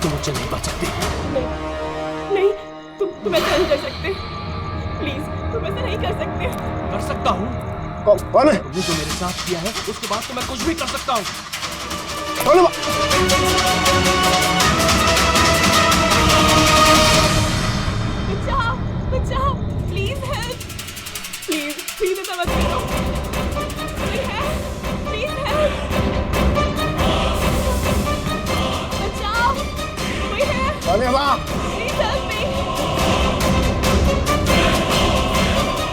तुम मुझसे नहीं बच सकती। नहीं, तुम ऐसा नहीं कर सकते। प्लीज, तुम ऐसा नहीं कर सकते। कर सकता हूँ। कौन है? तुमने जो मेरे साथ किया है उसके बाद तो मैं कुछ भी कर सकता हूँ। कौन है? बचाओ, बचाओ, प्लीज हेल्प, प्लीज ऐसा मत करो। कोई है? प्लीज हेल्प, बचाओ, कोई है? कौन है वहाँ? प्लीज हेल्प मी,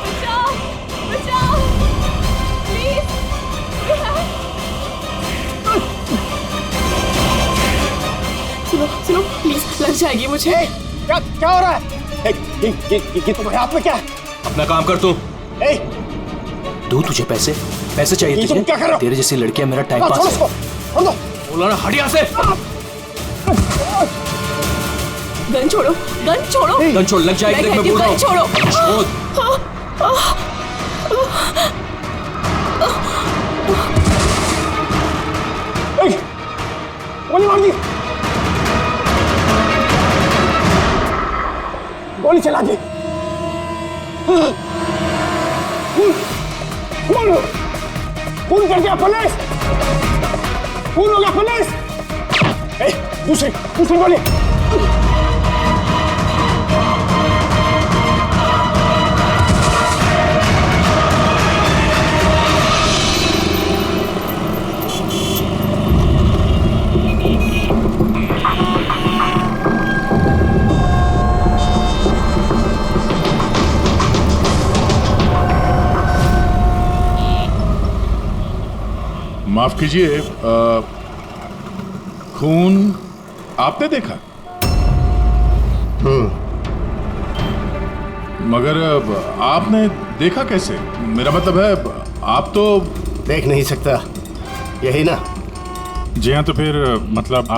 बचाओ, बचाओ, प्लीज, कोई है? सुनो, प्लीज, लग जाएगी मुझे। क्या हो रहा है? ये तुम्हारे हाथ में क्या है? अपना काम कर तू। दो तुझे पैसे चाहिए तुम तुझे? क्या कर रहे हो? तेरे जैसी लड़कियां मेरा टाइम छोड़ पास उसको, है। छोड़ दो। बोला ना, हट यहाँ से। गन छोड़ो, गन छोड़ो। गन छोड़, लग जाएगी। मैं मैं कहती बोल हूँ, रहा गन हूँ। छोड़ो। गोली मार दी, गोली चला दी। खून कर दिया पुलिस, खून हो गया पुलिस। दूसरी गोली। माफ कीजिए, खून आपने देखा? मगर आपने देखा कैसे? मेरा मतलब है, आप तो देख नहीं सकता, यही ना? जी हाँ, तो फिर मतलब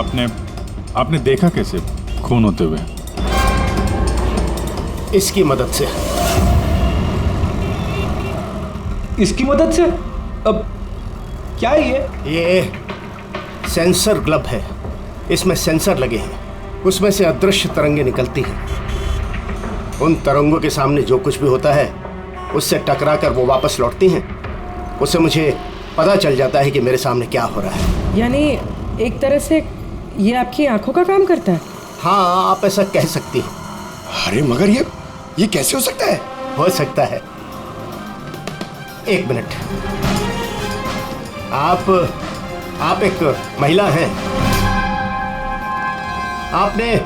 आपने देखा कैसे खून होते हुए? इसकी मदद से। इसकी मदद से? अब क्या है ये सेंसर ग्लब है, इसमें सेंसर लगे हैं, उसमें से अदृश्य तरंगें निकलती हैं। उन तरंगों के सामने जो कुछ भी होता है उससे टकरा कर वो वापस लौटती हैं। उससे मुझे पता चल जाता है कि मेरे सामने क्या हो रहा है। यानी एक तरह से ये आपकी आंखों का काम करता है? हाँ, आप ऐसा कह सकती हैं। अरे मगर ये कैसे हो सकता है? हो सकता है। एक मिनट, आप एक महिला हैं, आपने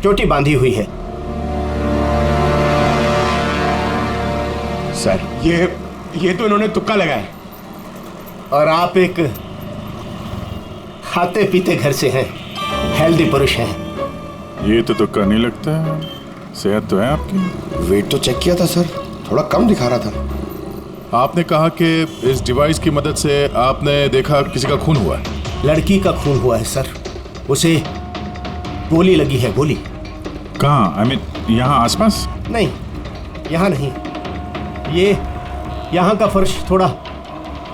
चोटी बांधी हुई है। सर ये तो इन्होंने तुक्का लगाया। और आप एक खाते पीते घर से हैं, हेल्दी पुरुष हैं। ये तो तुक्का नहीं लगता है, सेहत तो है आपकी। वेट तो चेक किया था सर, थोड़ा कम दिखा रहा था। आपने कहा कि इस डिवाइस की मदद से आपने देखा किसी का खून हुआ है। लड़की का खून हुआ है सर, उसे गोली लगी है, गोली। कहाँ? आई मीन यहाँ आसपास? नहीं, यहाँ नहीं, ये यहाँ का फर्श थोड़ा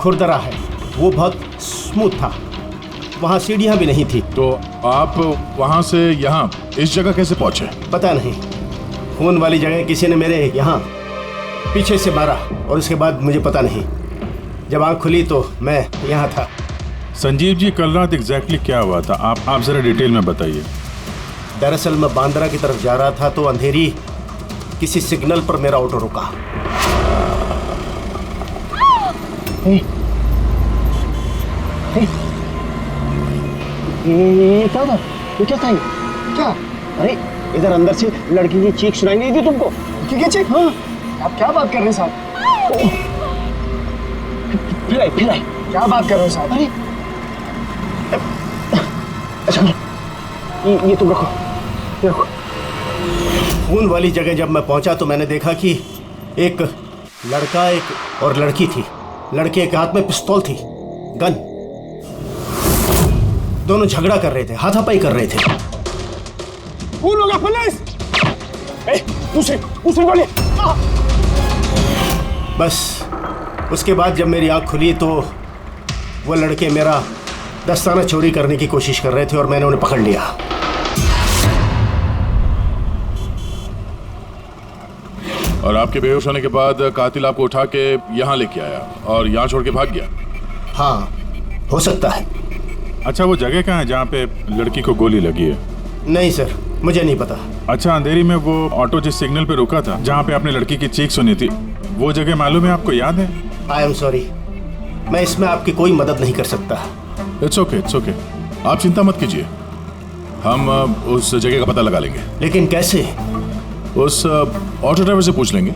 खुरदरा है, वो बहुत स्मूथ था, वहाँ सीढ़ियाँ भी नहीं थी। तो आप वहाँ से यहाँ इस जगह कैसे पहुँचे? पता नहीं, खून वाली जगह किसी ने मेरे यहाँ पीछे से मारा और उसके बाद मुझे पता नहीं। जब आँख खुली तो मैं यहाँ था। संजीव जी, कल रात एग्जैक्टली क्या हुआ था? आप जरा डिटेल में बताइए। दरअसल मैं बांद्रा की तरफ जा रहा था तो अंधेरी किसी सिग्नल पर मेरा ऑटो रुका। ये क्या था? ये क्या था? क्या? अरे इधर अंदर से लड़की की चीख सुनाई नहीं दी तुमको? की चीख? हाँ। आप क्या बात कर रहे हैं साहब? फिर क्या बात कर रहे हो साहब? अरे अच्छा, ये तुम रखो, ये रखो। खून वाली जगह जब मैं पहुंचा तो मैंने देखा कि एक लड़का और लड़की थी। लड़के के हाथ में पिस्तौल थी, गन। दोनों झगड़ा कर रहे थे, हाथापाई कर रहे थे। खून होगा पुलिस! दूसरी गोली! बस उसके बाद जब मेरी आंख खुली तो वो लड़के मेरा दस्ताना चोरी करने की कोशिश कर रहे थे और मैंने उन्हें पकड़ लिया। और आपके बेहोश होने के बाद कातिल आपको उठा के यहाँ लेके आया और यहाँ छोड़ के भाग गया। हाँ, हो सकता है। अच्छा, वो जगह कहाँ है जहाँ पे लड़की को गोली लगी है? नहीं सर, मुझे नहीं पता। अच्छा, अंधेरी में वो ऑटो जिस सिग्नल पे रुका था, जहाँ पे आपने लड़की की चीख सुनी थी, वो जगह मालूम है आपको, याद है? आई एम सॉरी, मैं इसमें आपकी कोई मदद नहीं कर सकता। इट्स ओके, इट्स ओके, आप चिंता मत कीजिए, हम उस जगह का पता लगा लेंगे। लेकिन कैसे? उस ऑटो ड्राइवर से पूछ लेंगे।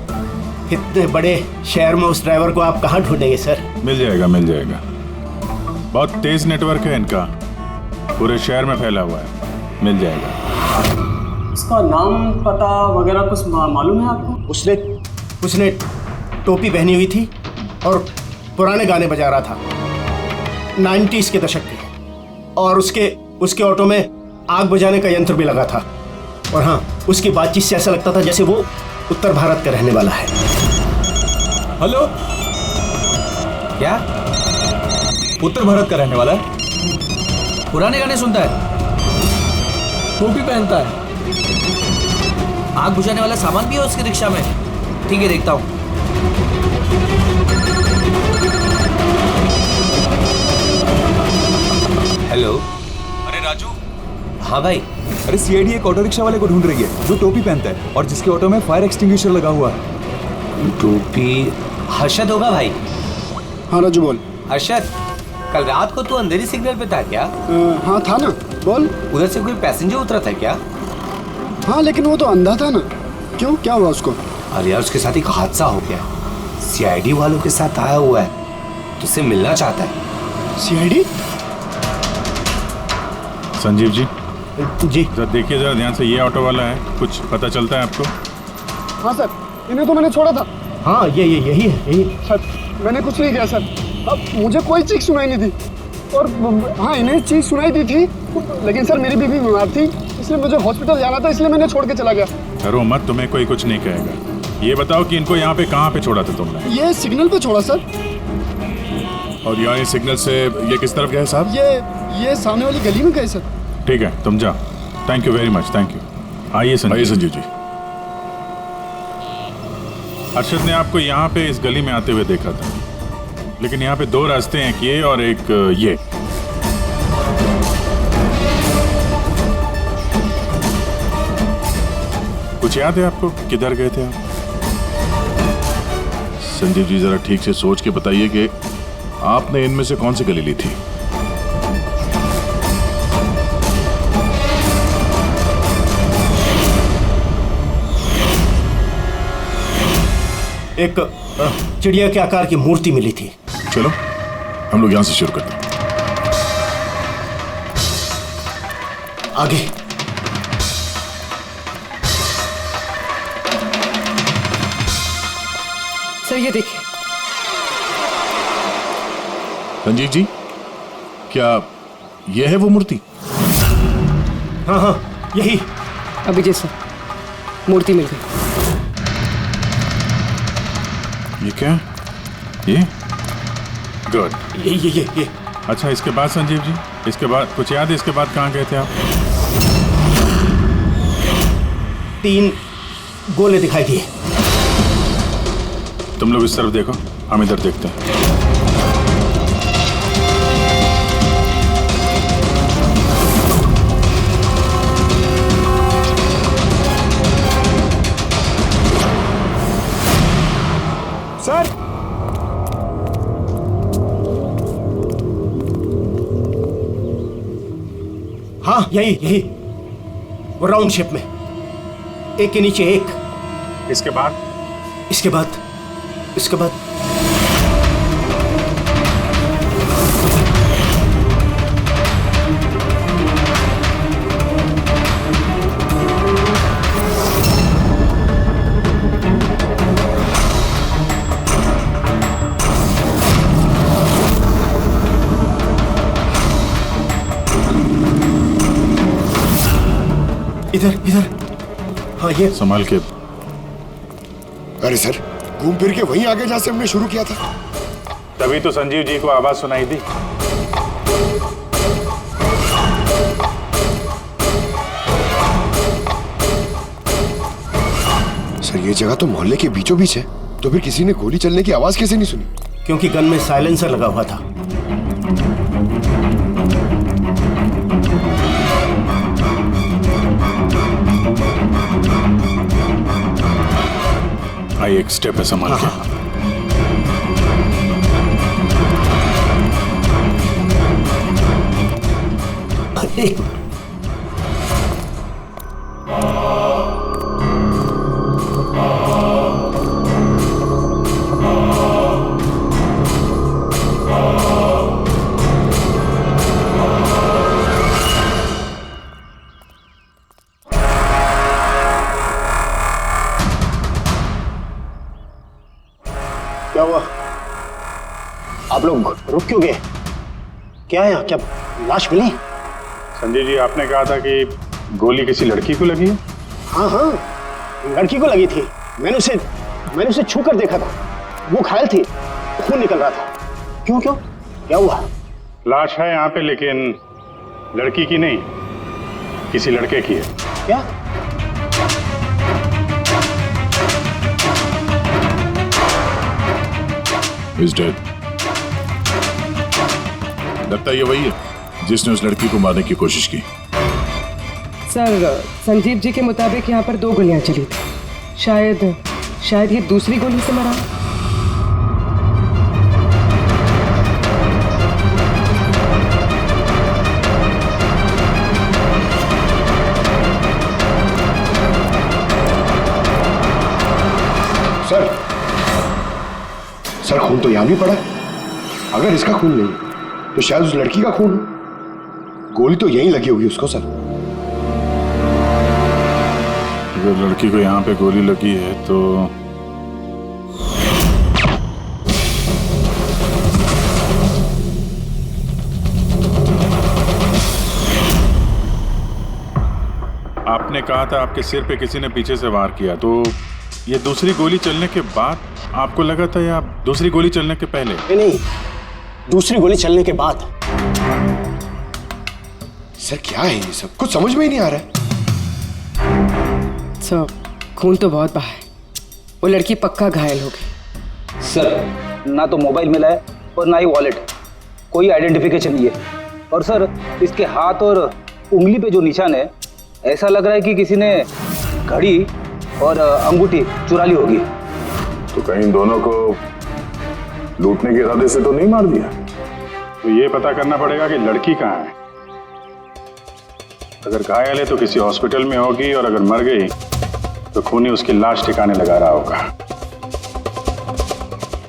इतने बड़े शहर में उस ड्राइवर को आप कहाँ ढूंढेंगे सर? मिल जाएगा, मिल जाएगा। बहुत तेज नेटवर्क है इनका, पूरे शहर में फैला हुआ है, मिल जाएगा। इसका नाम पता वगैरह कुछ मालूम है आपको? उसने टोपी पहनी हुई थी और पुराने गाने बजा रहा था, 90s के दशक के, और उसके ऑटो में आग बुझाने का यंत्र भी लगा था। और हाँ, उसकी बातचीत से ऐसा लगता था जैसे वो उत्तर भारत का रहने वाला है। हेलो, क्या उत्तर भारत का रहने वाला है? पुराने गाने सुनता है, टोपी पहनता है, आग बुझाने वाला सामान भी है उसकी रिक्शा में। ठीक है, देखता हूँ। हेलो, अरे राजू। हाँ भाई। अरे सीआईडी एक ऑटो रिक्शा वाले को ढूंढ रही है जो टोपी पहनता है और जिसके ऑटो में फायर एक्सटिंग्विशर लगा हुआ है। टोपी हर्षद होगा भाई। हाँ राजू बोल। हर्षद, कल रात को तू अंधेरी सिग्नल पे था क्या? हाँ था ना, बोल। उधर से कोई पैसेंजर उतरा था क्या? हाँ, लेकिन वो तो अंधा था ना। क्यों, क्या हुआ उसको? अरे यार, उसके साथ एक हादसा हो गया। सीआईडी वालों के साथ आया हुआ है, तुझसे मिलना चाहता है। सीआईडी? संजीव जी जी जरा देखिए, जरा ध्यान से, ये ऑटो वाला है, कुछ पता चलता है आपको? हाँ सर, इन्हें तो मैंने छोड़ा था। हाँ, यही है। सर, मैंने कुछ नहीं किया सर। अब मुझे कोई चीख सुनाई नहीं थी। और हाँ, इन्हें चीख सुनाई दी थी, लेकिन सर मेरी बीवी बीमार थी, इसलिए मुझे हॉस्पिटल जाना था, इसलिए मैंने छोड़ के चला गया। डरो मत, तुम्हें कोई कुछ नहीं कहेगा। ये बताओ कि इनको यहाँ पे कहाँ पे छोड़ा था तुमने? ये सिग्नल पे छोड़ा सर। और यहाँ सिग्नल से ये किस तरफ गए साहब? ये सामने वाली गली में गए सर। ठीक है, तुम जाओ। Thank you very much, thank you. आइए संजीव जी। अर्शद ने आपको यहाँ पे इस गली में आते हुए देखा था, लेकिन यहाँ पे दो रास्ते हैं, एक ये और एक ये। कुछ याद है आपको, किधर गए थे आप? संजीव जी, जरा ठीक से सोच के बताइए कि आपने इनमें से कौन सी गली ली थी? एक चिड़िया के आकार की मूर्ति मिली थी। चलो हम लोग यहां से शुरू करते हैं। आगे। सर ये देखिए। संजीव जी, क्या यह है वो मूर्ति? हाँ, यही। अभी जैसा मूर्ति मिल गई। ये क्या? ये गुड। ये। अच्छा, इसके बाद संजीव जी, इसके बाद कुछ याद है? इसके बाद कहाँ गए थे आप? 3 गोले दिखाई दिए। तुम लोग इस तरफ देखो, हम इधर देखते हैं। सर, हाँ, यही वो राउंड शेप में, एक के नीचे एक। इसके बाद इधर। हाँ, ये संभाल के। अरे सर, घूम फिर के वहीं आगे जहां से हमने शुरू किया था। तभी तो संजीव जी को आवाज सुनाई दी। सर ये जगह तो मोहल्ले के बीचों बीच है, तो फिर किसी ने गोली चलने की आवाज कैसे नहीं सुनी? क्योंकि गन में साइलेंसर लगा हुआ था। भाई एक स्टेप है, संभाल के। एक क्या हुआ? आप लोग रुक क्यों गए? क्या है? क्या लाश मिली? संजय जी, आपने कहा था कि गोली किसी लड़की को लगी है। हाँ हाँ, लड़की को लगी थी। मैंने उसे छू कर देखा था। वो घायल थी, खून निकल रहा था। क्यों क्यों क्या हुआ? लाश है यहाँ पे, लेकिन लड़की की नहीं, किसी लड़के की है। क्या? He's dead. लगता है ये वही है जिसने उस लड़की को मारने की कोशिश की। सर, संजीव जी के मुताबिक यहाँ पर 2 गोलियां चली थी। शायद ये दूसरी गोली से मरा। सर खून तो यहां भी पड़ा। अगर इसका खून नहीं तो शायद उस लड़की का खून हो। गोली तो यहीं लगी होगी उसको सर। अगर लड़की को यहाँ पे गोली लगी है तो आपने कहा था आपके सिर पे किसी ने पीछे से वार किया, तो ये दूसरी गोली चलने के बाद आपको लगा था या दूसरी गोली चलने के पहले? नहीं, दूसरी गोली चलने के बाद। सर क्या है ये सब? कुछ समझ में ही नहीं आ रहा है। सर, खून तो बहुत बहा है। वो लड़की पक्का घायल हो गई। सर, ना तो मोबाइल मिला है और ना ही वॉलेट। कोई आइडेंटिफिकेशन नहीं है। और सर, इसके हाथ और उंगली पे जो निशान है, ऐसा लग रहा है कि किसी ने घड़ी और अंगूठी चुरा ली होगी। तो कहीं दोनों को लूटने के इरादे से तो नहीं मार दिया? तो ये पता करना पड़ेगा कि लड़की कहाँ है। अगर घायल है तो किसी हॉस्पिटल में होगी, और अगर मर गई तो खूनी उसकी लाश ठिकाने लगा रहा होगा।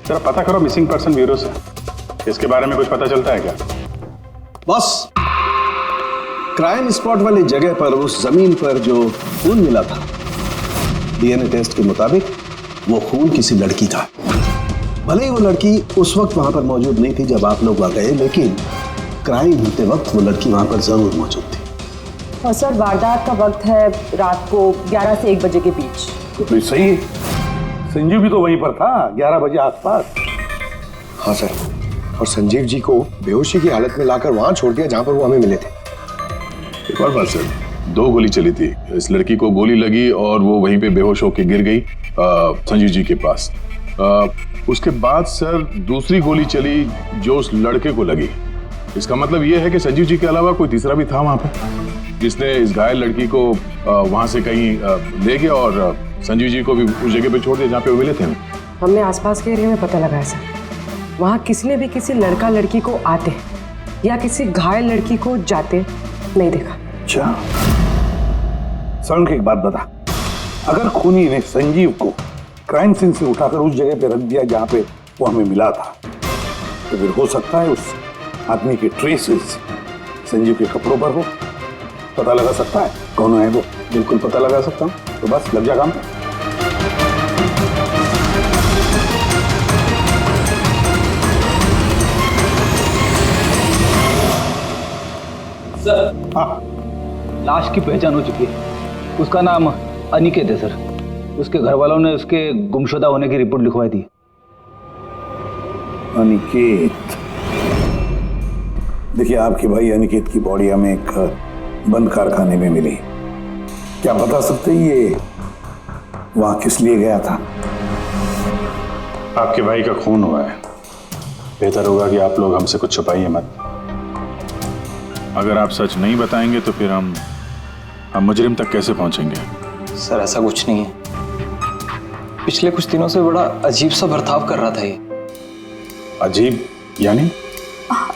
जरा पता करो मिसिंग पर्सन ब्यूरो से, इसके बारे में कुछ पता चलता है क्या? बस क्राइम स्पॉट वाली जगह पर, उस जमीन पर जो खून मिला था, डीएनए टेस्ट के मुताबिक वो खून किसी लड़की का। भले ही वो लड़की उस वक्त वहां पर मौजूद नहीं थी जब आप लोग वहां गए, लेकिन क्राइम होते वक्त वो लड़की वहां पर जरूर मौजूद थी। और सर, वारदात का वक्त है रात को 11 से 1 बजे के बीच। तो सही है, संजीव भी तो वहीं पर था 11 बजे आसपास। हाँ सर, और संजीव जी को बेहोशी की हालत में लाकर वहां छोड़ दिया जहां पर वो हमें मिले थे। एक और बात सर, 2 गोली चली थी। इस लड़की को गोली लगी और वो वहीं पे बेहोश होकर गिर गई संजीव जी के पास। उसके बाद सर दूसरी गोली चली जो उस लड़के को लगी। इसका मतलब ये है कि संजीव जी के अलावा कोई तीसरा भी था वहां पे, जिसने इस घायल लड़की को वहां से कहीं ले गया और संजीव जी को भी उस जगह पे छोड़ दिया जहाँ पे वो मिले थे। हमने आसपास के एरिया में पता लगाया सर, वहाँ किसी ने भी किसी लड़का लड़की को आते या किसी घायल लड़की को जाते नहीं देखा। अच्छा सर, एक बात बता, अगर खूनी ने संजीव को क्राइम सीन से उठाकर उस जगह पे रख दिया जहाँ पे वो हमें मिला था, तो फिर हो सकता है उस आदमी के ट्रेसेस संजीव के कपड़ों पर हो। पता लगा सकता है कौन है वो? बिल्कुल पता लगा सकता हूँ। तो बस लग जा काम पे। सर, हाँ, लाश की पहचान हो चुकी है। उसका नाम अनिकेत है सर। उसके घर वालों ने उसके गुमशुदा होने की रिपोर्ट लिखवाई थी। अनिकेत, देखिए आपके भाई अनिकेत की बॉडी हमें एक बंद कारखाने में मिली। क्या बता सकते हैं ये वहां किस लिए गया था? आपके भाई का खून हुआ है, बेहतर होगा कि आप लोग हमसे कुछ छुपाइए मत। अगर आप सच नहीं बताएंगे तो फिर हम मुजरिम तक कैसे पहुंचेंगे? सर ऐसा कुछ नहीं है, पिछले कुछ दिनों से बड़ा अजीब सा बर्ताव कर रहा था ये। अजीब यानी?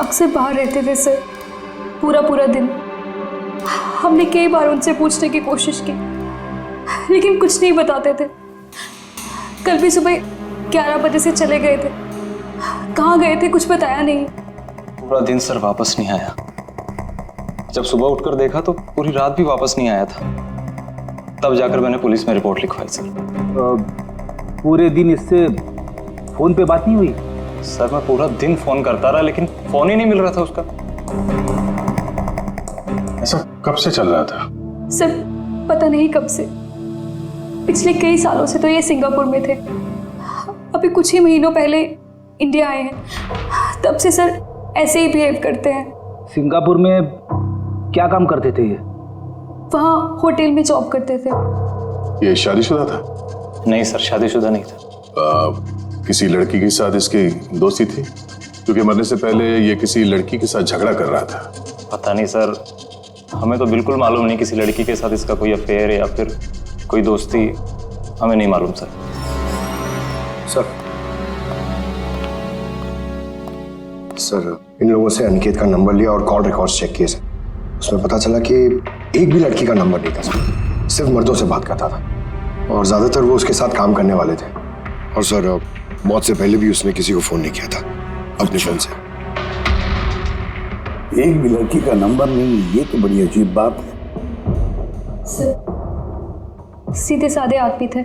अक्सर बाहर रहते थे सर, पूरा दिन। हमने कई बार उनसे पूछने की कोशिश की, लेकिन कुछ नहीं बताते थे। कल भी सुबह 11 बजे से चले गए थे। कहाँ गए थे कुछ बताया नहीं। पूरा दिन सर वापस नहीं आया। जब सुबह उठकर देखा तो पूरी रात भी वापस नहीं आया था। तब जाकर मैंने पुलिस में रिपोर्ट लिखवाई सर। पूरे दिन इससे फोन पे बात नहीं हुई? सर मैं पूरा दिन फोन करता रहा, लेकिन फोन ही नहीं मिल रहा था उसका। ऐसा कब से चल रहा था? सर पता नहीं कब से, पिछले कई सालों से तो ये सिंगापुर में थे। अभी कुछ ही महीनों पहले इंडिया आए हैं, तब से सर ऐसे ही बिहेव करते हैं। सिंगापुर में क्या काम करते थे ये? वहाँ होटल में जॉब करते थे। ये शादीशुदा था? नहीं सर, शादीशुदा नहीं था। किसी लड़की के साथ इसकी दोस्ती थी? क्योंकि मरने से पहले ये किसी लड़की के साथ झगड़ा कर रहा था। पता नहीं सर, हमें तो बिल्कुल मालूम नहीं किसी लड़की के साथ इसका कोई अफेयर या फिर कोई दोस्ती, हमें नहीं मालूम सर। सर इन लोगों से अनिकेत का नंबर लिया और कॉल रिकॉर्ड्स चेक किए सर। उसमें पता चला कि एक भी लड़की का नंबर नहीं था सर, सिर्फ मर्दों से बात करता था और ज्यादातर वो उसके साथ काम करने वाले थे। और सर मौत से पहले भी उसने किसी को फोन नहीं किया था अपने फोन से। एक भी लड़की का नंबर नहीं, ये तो बड़ी अजीब बात है। सर सीधे साधे आदमी थे,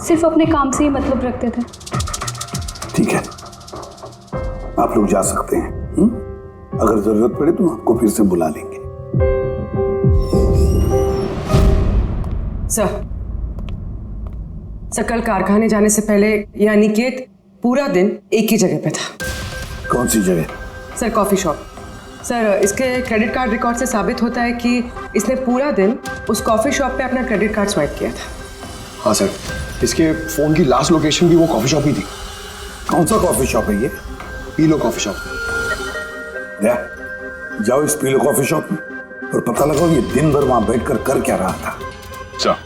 सिर्फ अपने काम से ही मतलब रखते थे। ठीक है, आप लोग जा सकते हैं। अगर जरूरत पड़े तो आपको फिर से बुला लेंगे। सर कल कारखाने जाने से पहले ये अनिकेत पूरा दिन एक ही जगह पे था। कौन सी जगह? Sir coffee shop. सर इसके क्रेडिट कार्ड रिकॉर्ड से साबित होता है कि इसने पूरा दिन उस कॉफी शॉप पे अपना क्रेडिट कार्ड स्वाइप किया था। हाँ सर, इसके फोन की लास्ट लोकेशन भी वो कॉफी शॉप ही थी। कौन सा कॉफी शॉप है ये? पीलो कॉफी शॉप। जाओ इस पीलो कॉफी शॉप में और पता लगाओ ये दिन भर वहां बैठकर कर क्या रहा था। अच्छा।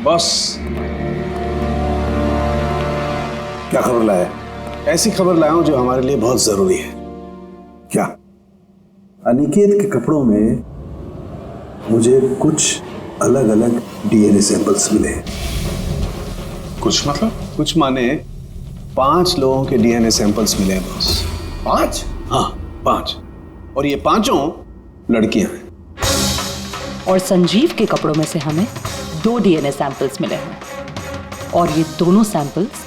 बस क्या खबर लाया? ऐसी खबर लाया हूं जो हमारे लिए बहुत जरूरी है। क्या? अनिकेत के कपड़ों में मुझे कुछ अलग अलग डीएनए सैंपल्स मिले। कुछ मतलब? कुछ माने 5 लोगों के डीएनए सैंपल्स मिले हैं बॉस। 5? हाँ 5, और ये 5 लड़कियां हैं। और संजीव के कपड़ों में से हमें 2 डीएनए सैंपल्स मिले हैं और ये दोनों सैंपल्स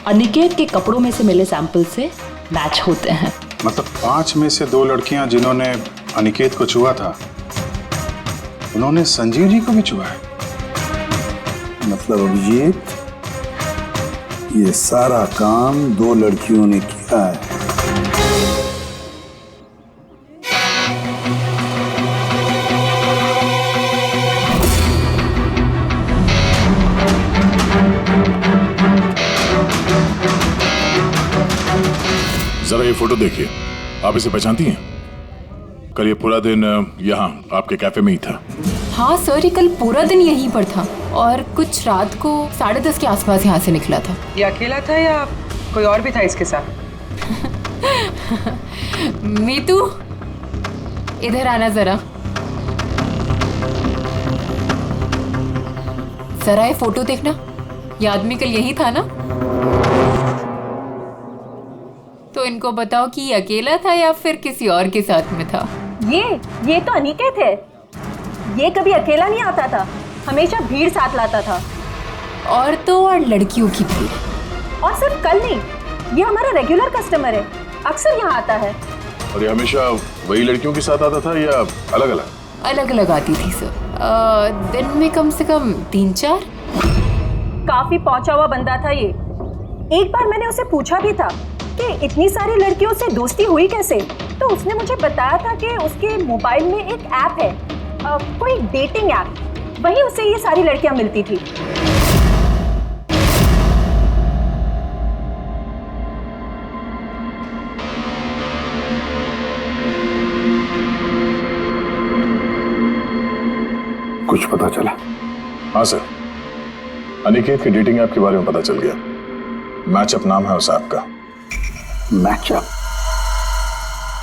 अनिकेत के कपड़ों में से मिले सैंपल से मैच होते हैं। मतलब 5 में से 2 लड़कियां जिन्होंने अनिकेत को छुआ था, उन्होंने संजीव जी को भी छुआ है। मतलब अभिजीत, ये सारा काम 2 लड़कियों ने किया है। जरा ये फोटो देखिए, आप इसे पहचानती हैं? कल ये पूरा दिन यहाँ आपके कैफे में ही था। हाँ सर, ये कल पूरा दिन यहीं पर था और कुछ रात को 10:30 के आसपास यहाँ से निकला था। ये अकेला था या कोई और भी था इसके साथ? मीतू, इधर आना जरा। जरा ये फोटो देखना, ये आदमी कल यही था ना? तो इनको बताओ कि ये अकेला था या फिर किसी और के साथ में था। ये तो अनिकेत है। ये कभी अकेला नहीं आता था, हमेशा भीड़ साथ लाता था। औरतों और लड़कियों की भीड़। और सिर्फ कल नहीं, ये हमारा रेगुलर कस्टमर है, अक्सर यहाँ आता है। और ये हमेशा वही लड़कियों के साथ आता था या अलग अलग? अलग अलग आती थी सर, दिन में कम से कम 3-4। काफी पहुंचा हुआ बंदा था ये। एक बार मैंने उसे पूछा भी था कि इतनी सारी लड़कियों से दोस्ती हुई कैसे। तो उसने मुझे बताया था कि उसके मोबाइल में एक ऐप है, कोई डेटिंग ऐप, वहीं उसे ये सारी लड़कियां मिलती थी। कुछ पता चला? हाँ सर, अनिकेत के डेटिंग ऐप के बारे में पता चल गया। मैचअप नाम है उस ऐप का। मैचअप?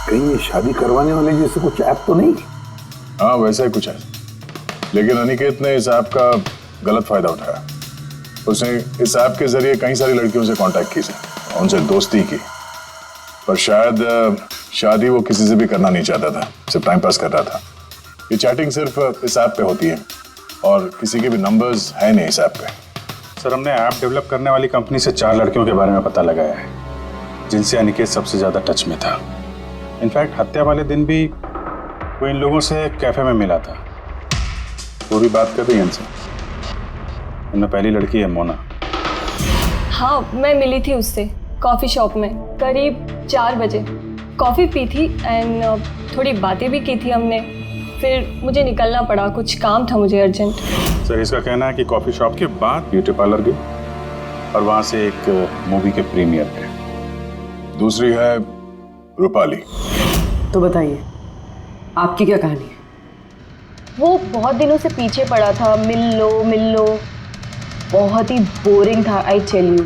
कहीं ये शादी करवाने वाले जैसे कुछ ऐप तो नहीं? हाँ वैसा ही कुछ है, लेकिन अनिकेत ने इस ऐप का गलत फायदा उठाया। उसने इस ऐप के जरिए कई सारी लड़कियों से कांटेक्ट की, उनसे दोस्ती की, पर शायद शादी वो किसी से भी करना नहीं चाहता था, सिर्फ टाइम पास कर रहा था। ये चैटिंग सिर्फ इस ऐप पे होती है और किसी के भी नंबर्स है नहीं इस ऐप पे। सर, हमने ऐप डेवलप करने वाली कंपनी से 4 लड़कियों के बारे में पता लगाया है जिनसे अनिकेत सबसे ज्यादा टच में था। इनफैक्ट हत्या वाले दिन भी वो इन लोगों से कैफे में मिला था। वो भी बात कर रही है इनसे। उनमें पहली लड़की है मोना। हाँ, मैं मिली थी उससे कॉफ़ी शॉप में करीब 4 बजे। कॉफ़ी पी थी एंड थोड़ी बातें भी की थी हमने। फिर मुझे निकलना पड़ा, कुछ काम था मुझे अर्जेंट। सर, इसका कहना है कि कॉफी शॉप के बाद ब्यूटी पार्लर गई और वहां से एक मूवी के प्रीमियर पे। दूसरी है रूपाली। तो बताइए, आपकी क्या कहानी है? वो बहुत दिनों से पीछे पड़ा था, मिल लो। बहुत ही बोरिंग था, आई टेल यू।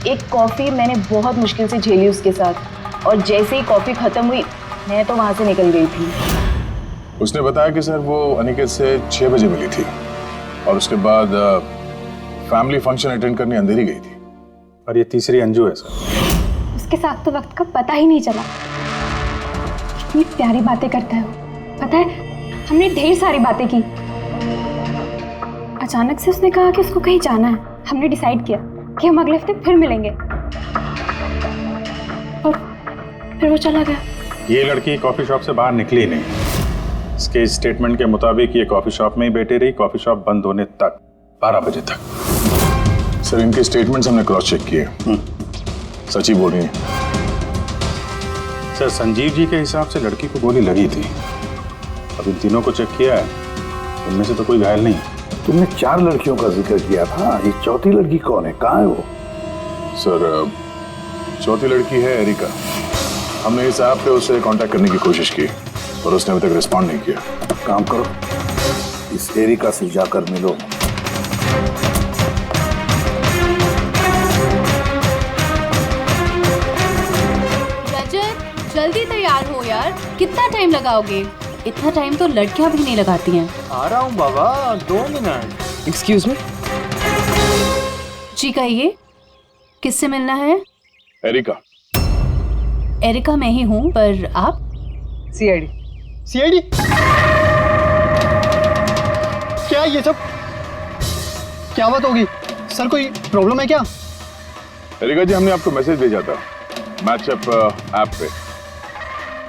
एक कॉफ़ी मैंने बहुत मुश्किल से झेली उसके साथ, और जैसे ही कॉफ़ी ख़त्म हुई मैं तो वहाँ से निकल गई थी। उसने बताया कि सर वो अनिकेत से 6 बजे मिली थी और उसके बाद फैमिली फंक्शन अटेंड करने अंधेरी गई थी। और ये तीसरी अंजू है सर। उसके साथ तो वक्त का पता ही नहीं चला। कितनी प्यारी बातें करता है वो, पता है हमने ढेर सारी बातें की। अचानक से उसने कहा कि उसको कहीं जाना है। हमने डिसाइड किया कि हम अगले हफ्ते फिर मिलेंगे, और फिर वो चला गया। ये लड़की कॉफी शॉप से बाहर निकली नहीं। इसके स्टेटमेंट के मुताबिक ये कॉफी शॉप में ही बैठी रही, कॉफी शॉप बंद होने तक, 12 बजे तक। सर, इनके स्टेटमेंट्स हमने क्रॉस चेक किए, सच ही बोल रही है। सर, संजीव जी के हिसाब से लड़की को गोली लगी थी। अब इन तीनों को चेक किया है, उनमें से तो कोई घायल नहीं। तुमने 4 लड़कियों का जिक्र किया था, ये चौथी लड़की कौन है, कहाँ है वो? सर, चौथी लड़की है एरिका। हमने इस ऐप पे उससे कांटेक्ट करने की कोशिश की और उसने अभी तक रिस्पॉन्ड नहीं किया। काम करो, इस एरिका से जाकर मिलो। रजत, जल्दी तैयार हो यार, कितना टाइम लगाओगे? इतना टाइम तो लड़कियां भी नहीं लगाती हैं। आ रहा हूँ बाबा, 2 मिनट। Excuse me. जी कहिए, किससे मिलना है? एरिका। एरिका मैं ही हूँ, पर आप? सीआईडी। सीआईडी? क्या ये सब, क्या बात होगी सर? कोई प्रॉब्लम है क्या? एरिका जी, हमने आपको मैसेज भेजा था मैचअप ऐप पे।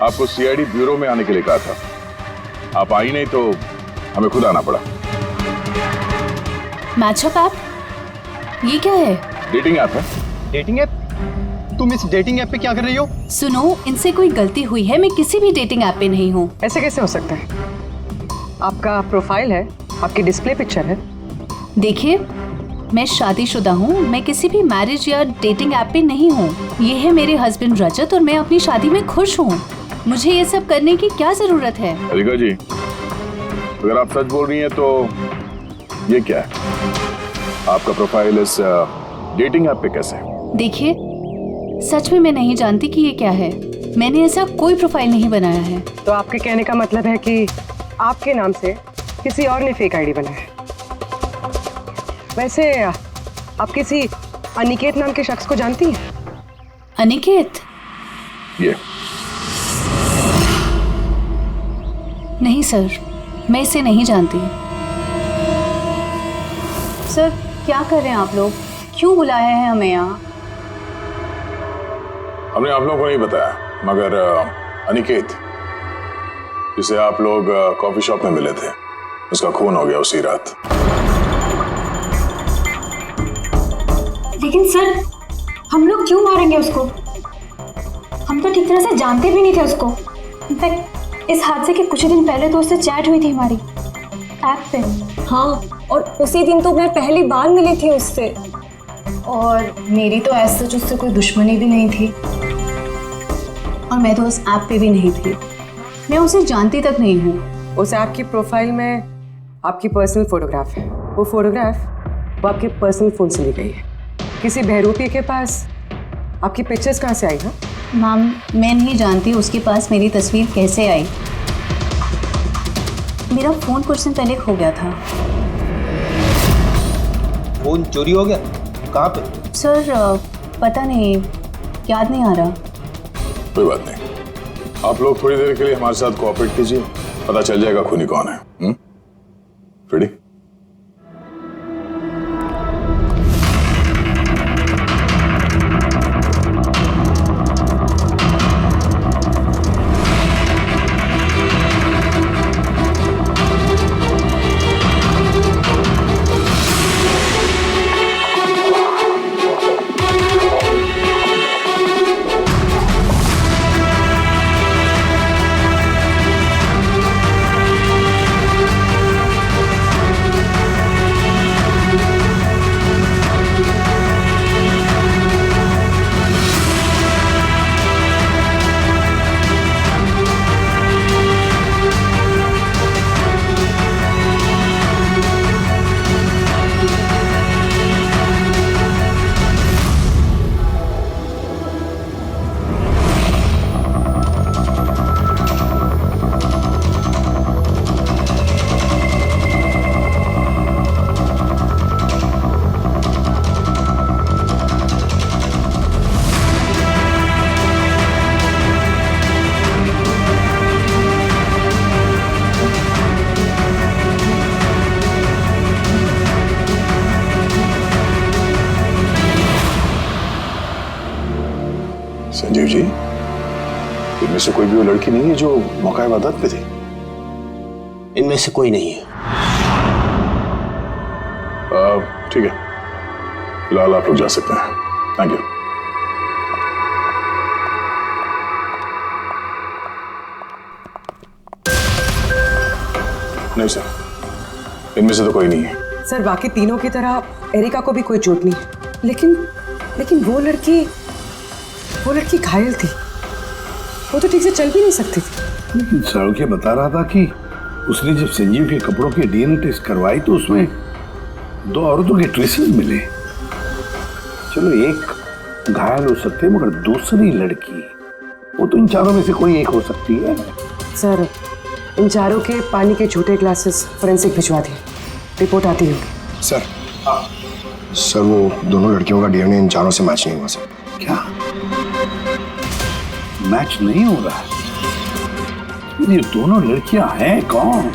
आपको सीआईडी ब्यूरो में आने के लिए कहा था। आप आई नहीं तो हमें खुद आना पड़ा। Matchup app? ये क्या है? डेटिंग ऐप है। Dating app? तुम इस डेटिंग ऐप पे क्या कर रही हो? सुनो, इनसे कोई गलती हुई है, मैं किसी भी डेटिंग ऐप पे नहीं हूँ। ऐसे कैसे हो सकता है? आपका प्रोफाइल है, आपकी डिस्प्ले पिक्चर है। देखिए, मैं शादीशुदा हूँ, मैं किसी भी मैरिज या डेटिंग ऐप पे नहीं हूँ। ये है मेरे हस्बैंड रजत और मैं अपनी शादी में खुश हूँ। मुझे ये सब करने की क्या जरूरत है? एरिका जी, अगर आप सच बोल रही हैं तो ये क्या है? आपका प्रोफाइल इस डेटिंग ऐप पे कैसे? देखिए, सच में मैं नहीं जानती कि ये क्या है। मैंने ऐसा कोई प्रोफाइल नहीं बनाया है। तो आपके कहने का मतलब है कि आपके नाम से किसी और ने फेक आईडी बनाया है। वैसे आप किसी अनिकेत नाम के शख्स को जानती हैं? अनिकेत? ये नहीं सर, मैं इसे नहीं जानती। सर, क्या कर रहे हैं आप लोग? क्यों बुलाए हैं हमें यहाँ? हमने आप लोगों को नहीं बताया, मगर अनिकेत, जिसे आप लोग कॉफी शॉप में मिले थे, उसका खून हो गया उसी रात। लेकिन सर, हम लोग क्यों मारेंगे उसको? हम तो ठीक तरह से जानते भी नहीं थे उसको। इनफैक्ट इस हादसे के कुछ दिन पहले तो उससे चैट हुई थी हमारी ऐप पे। हाँ, और उसी दिन तो मैं पहली बार मिली थी उससे। और मेरी तो ऐसे सच उससे कोई दुश्मनी भी नहीं थी, और मैं तो उस ऐप पे भी नहीं थी। मैं उसे जानती तक नहीं हूँ। उस ऐप की प्रोफाइल में आपकी पर्सनल फोटोग्राफ है। वो फोटोग्राफ वो आपके पर्सनल फोन से ली गई है। किसी बहरूपी के पास आपकी पिक्चर्स कहाँ से आई? हाँ मैम, मैं नहीं जानती उसके पास मेरी तस्वीर कैसे आई। मेरा फ़ोन कुछ दिन पहले खो गया था। फोन चोरी हो गया? कहाँ पे? सर पता नहीं, याद नहीं आ रहा। कोई बात नहीं, आप लोग थोड़ी देर के लिए हमारे साथ कोऑपरेट कीजिए, पता चल जाएगा खूनी कौन है। रेडी? संजीव जी, इनमें से कोई भी वो लड़की नहीं है जो मौका इबादत पे थी? इनमें से कोई नहीं है। ठीक है, फिलहाल आप लोग जा सकते हैं। Thank you. नहीं सर, इनमें से तो कोई नहीं है। सर, बाकी तीनों की तरह एरिका को भी कोई चोट नहीं है, लेकिन वो लड़की घायल थी। वो तो ठीक से चल भी नहीं सकती थी। लेकिन सारुख्य बता रहा था कि उसने जब संजीव के कपड़ों के डीएनए टेस्ट करवाई तो उसमें 2 औरतों के ट्रेसेस मिले। चलो एक घायल हो सकते हैं, मगर दूसरी लड़की, वो तो इन चारों में से कोई एक हो सकती है। सर, इन चारों के पानी के छोटे ग्लासेस फोरेंसिक भिजवा दिए, रिपोर्ट आती होगी। सर वो दोनों लड़कियों का डीएनए इन चारों से मैच नहीं हुआ सर। क्या मैच नहीं हो रहा? ये दोनों लड़कियां हैं कौन?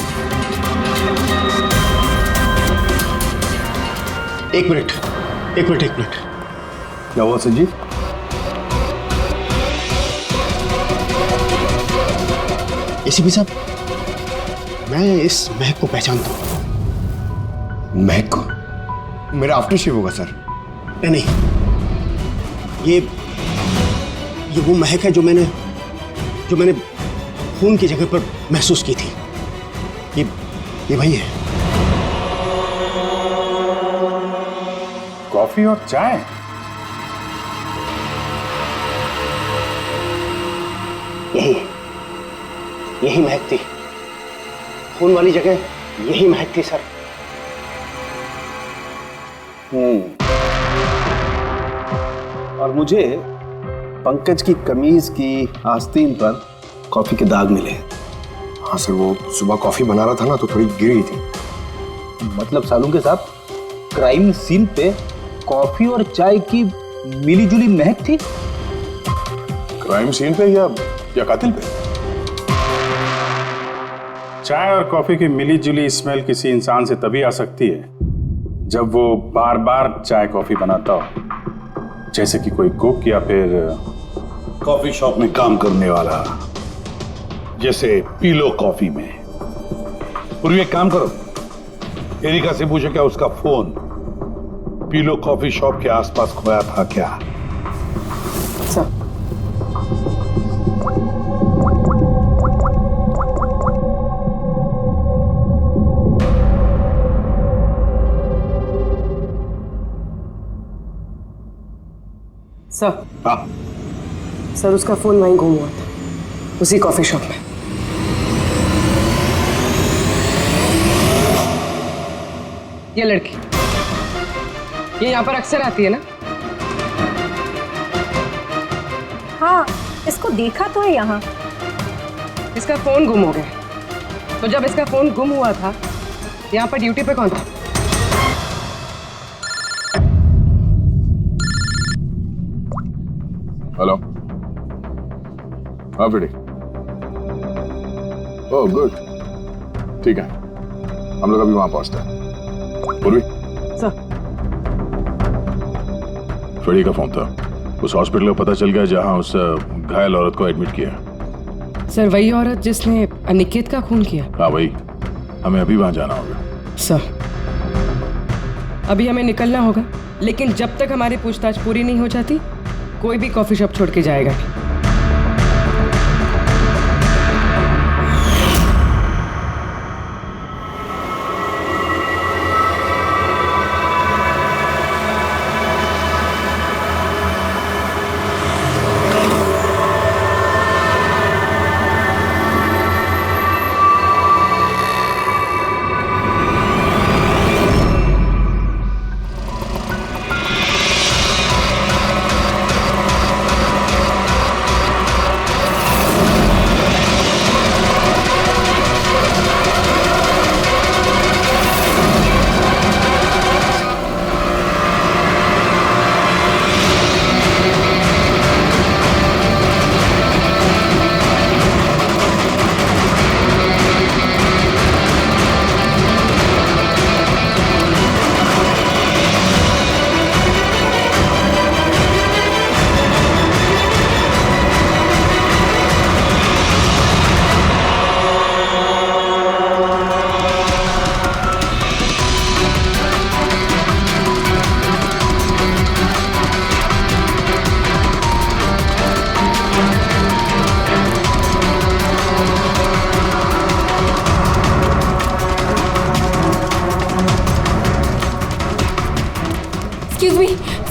एक मिनट। क्या हुआ संजीव? एसीपी साहब, मैं इस महक को पहचानता हूँ। महक को? मेरा आफ्टर शेव होगा सर। नहीं, ये वो महक है जो मैंने खून की जगह पर महसूस की थी। ये वही है। कॉफी और चाय? यही महक थी। खून वाली जगह यही महक थी सर। और मुझे पंकज की कमीज की आस्तीन पर कॉफी के दाग मिले। हाँ सर, वो सुबह कॉफी बना रहा था ना तो थोड़ी गिर गई थी। मतलब सालुंके साहब, क्राइम सीन पे कॉफी और चाय की मिलीजुली महक थी? क्राइम सीन पे या कातिल पे? चाय और कॉफी की मिली जुली स्मेल किसी इंसान से तभी आ सकती है जब वो बार बार चाय कॉफी बनाता हो, जैसे कि कोई कुक या फिर कॉफी शॉप में काम करने वाला, जैसे पीलो कॉफी में। पूर्वी एक काम करो, एरिका से पूछो क्या उसका फोन पीलो कॉफी शॉप के आसपास खोया था क्या? Sir sir. हाँ सर उसका फोन वहीं गुम हुआ था, उसी कॉफी शॉप में। ये लड़की, ये यहाँ पर अक्सर आती है ना? हाँ, इसको देखा तो है यहाँ। इसका फोन गुम हो गया, तो जब इसका फोन गुम हुआ था यहाँ पर ड्यूटी पे कौन था? हेलो। हाँ फ्रेडी। ओह गुड, ठीक है, हम लोग अभी वहां पहुंचते हैं। पूर्वी सर। फ्रेडी का फोन था, उस हॉस्पिटल का पता चल गया जहां उस घायल औरत को एडमिट किया। सर वही औरत जिसने अनिकेत का खून किया? हाँ वही, हमें अभी वहां जाना होगा। सर अभी हमें निकलना होगा, लेकिन जब तक हमारी पूछताछ पूरी नहीं हो जाती कोई भी कॉफी शॉप छोड़ के जाएगा नहीं।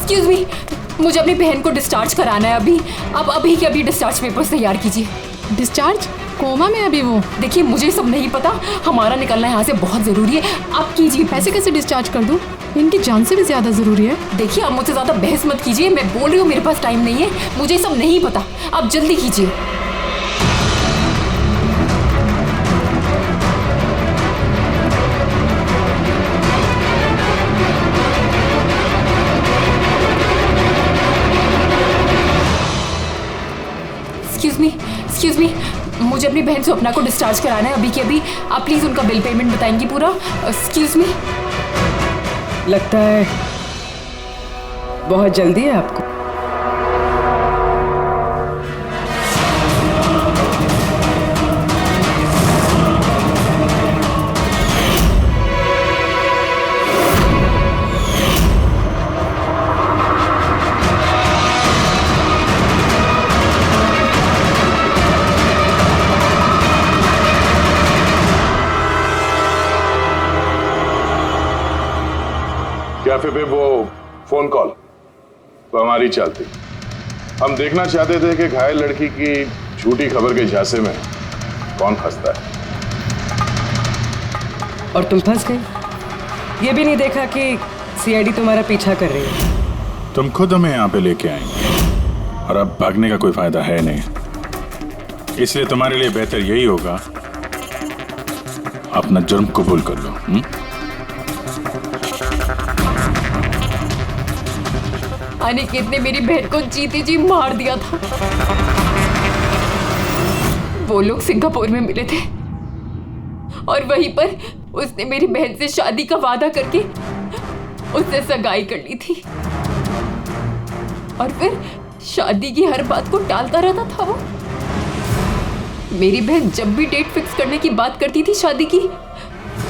एक्सक्यूज मी, मुझे अपनी बहन को डिस्चार्ज कराना है अभी। अब अभी के अभी डिस्चार्ज पेपर्स तैयार कीजिए। डिस्चार्ज? कोमा में अभी वो? देखिए मुझे सब नहीं पता, हमारा निकलना यहाँ से बहुत ज़रूरी है, आप कीजिए। पैसे कैसे डिस्चार्ज कर दूँ? इनकी जान से भी ज़्यादा ज़रूरी है। देखिए आप मुझसे ज़्यादा बहस मत कीजिए, मैं बोल रही हूँ मेरे पास टाइम नहीं है, मुझे सब नहीं पता, आप जल्दी कीजिए। एक्सक्यूज मी, मुझे अपनी बहन स्वप्ना को डिस्चार्ज कराना है अभी के अभी। आप प्लीज उनका बिल पेमेंट बताएंगी पूरा? Excuse me. लगता है बहुत जल्दी है आपको। कैफे पे वो फोन कॉल तो हमारी चलती। हम देखना चाहते थे कि घायल लड़की की झूठी खबर के झांसे में कौन फंसता है। और तुम फंस गई। ये भी नहीं देखा कि सीआईडी तुम्हारा पीछा कर रही है। तुम खुद हमें यहाँ पे लेके आएंगे और अब भागने का कोई फायदा है नहीं, इसलिए तुम्हारे लिए बेहतर यही होगा अपना जुर्म कबूल कर लो। अनिकेत ने मेरी बहन को जीते जी मार दिया था। वो लोग सिंगापुर में मिले थे और वहीं पर उसने मेरी बहन से शादी का वादा करके उससे सगाई कर ली थी और फिर शादी की हर बात को टालता रहता था वो। मेरी बहन जब भी डेट फिक्स करने की बात करती थी शादी की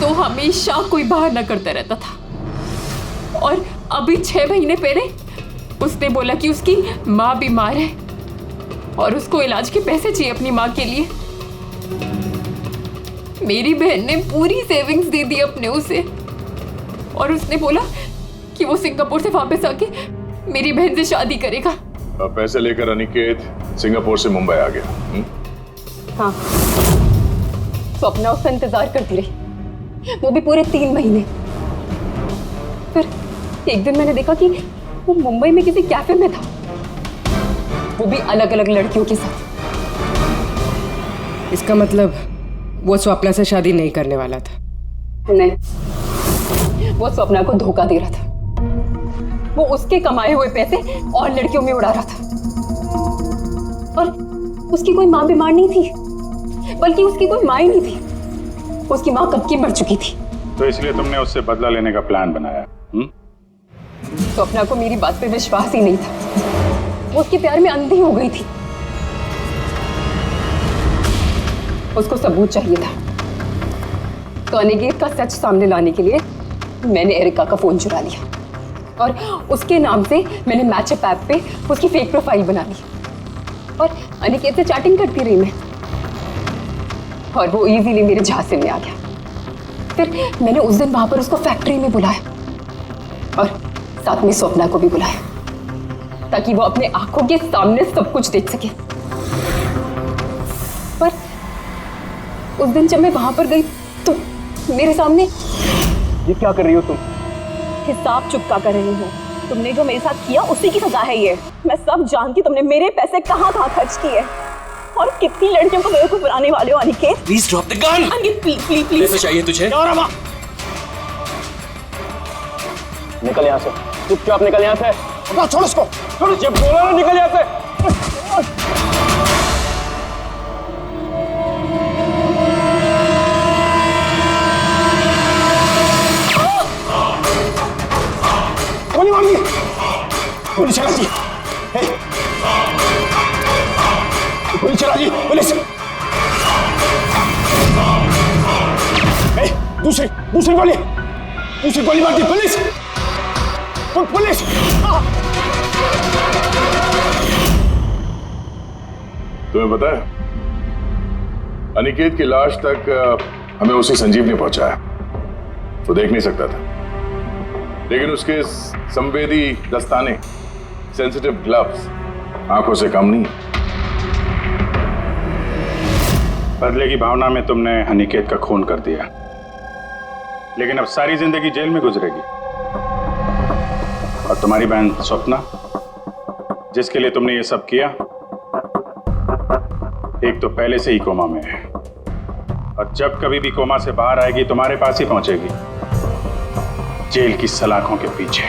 तो हमेशा कोई बहाना करता रहता था। और अभी 6 महीने पहले उसने बोला कि उसकी माँ बीमार है और उसको इलाज के पैसे चाहिए अपनी माँ के लिए। मेरी बहन ने पूरी सेविंग्स दे दी अपने उसे और उसने बोला कि वो सिंगापुर से वापस आके मेरी बहन से शादी करेगा। पैसे लेकर अनिकेत सिंगापुर से मुंबई आ गया। हाँ, स्वप्ना उसका इंतजार करती रही, वो भी पूरे 3 महीने। फिर एक दिन मैंने देखा कि वो मुंबई में किसी कैफे में था, वो भी अलग अलग लड़कियों के साथ। इसका मतलब वो स्वप्ना से शादी नहीं करने वाला था। नहीं, वो स्वप्ना को धोखा दे रहा था। वो उसके कमाए हुए पैसे और लड़कियों में उड़ा रहा था। और उसकी कोई माँ बीमार नहीं थी, बल्कि उसकी कोई माँ ही नहीं थी। उसकी माँ कब की मर चुकी थी। तो इसलिए तुमने उससे बदला लेने का प्लान बनाया? स्वप्ना को मेरी बात पे विश्वास ही नहीं था। वो उसके प्यार में अंधी हो गई थी। उसको सबूत चाहिए था, तो अनिकेत का सच सामने लाने के लिए मैंने एरिका का फोन चुरा लिया और उसके नाम से मैंने मैचअप ऐप पे उसकी फेक प्रोफाइल बना ली और अनिकेत से चैटिंग करती रही मैं, और वो इजीली मेरे झांसे में आ गया। फिर मैंने उस दिन वहां पर उसको फैक्ट्री में बुलाया और साथ में स्वप्ना को भी बुलाया, ताकि वो अपने आंखों के सामने सब कुछ देख सके। पर उस दिन जब मैं वहां पर गई तो मेरे सामने। ये क्या कर रही हो तुम? हिसाब चुकता कर रही हूँ। तुमने जो मेरे साथ किया उसी की सजा है ये। मैं सब जानती, तुमने मेरे पैसे कहाँ खर्च किए और कितनी लड़कियों को मेरे को बुलाने वाले हो। Aniket please drop the gun. Aniket please please. पैसे चाहिए तुझे? निकल यहाँ से, चुपचाप निकल यहाँ से। छोड़ उसको, छोड़, जब बोला ना निकल यहाँ से। गोली मार दी। पुलिस चला जी, पुलिस चला जी, पुलिस। दूसरी गोली मार दी। Police, police. तुम्हें पता है, अनिकेत की लाश तक हमें उसी संजीव ने पहुंचाया। वो देख नहीं सकता था, लेकिन उसके संवेदी दस्ताने, सेंसिटिव ग्लव्स, आंखों से कम नहीं। बदले की भावना में तुमने अनिकेत का खून कर दिया, लेकिन अब सारी जिंदगी जेल में गुजरेगी। और तुम्हारी बहन स्वप्ना, जिसके लिए तुमने ये सब किया, एक तो पहले से ही कोमा में है, और जब कभी भी कोमा से बाहर आएगी तुम्हारे पास ही पहुंचेगी, जेल की सलाखों के पीछे।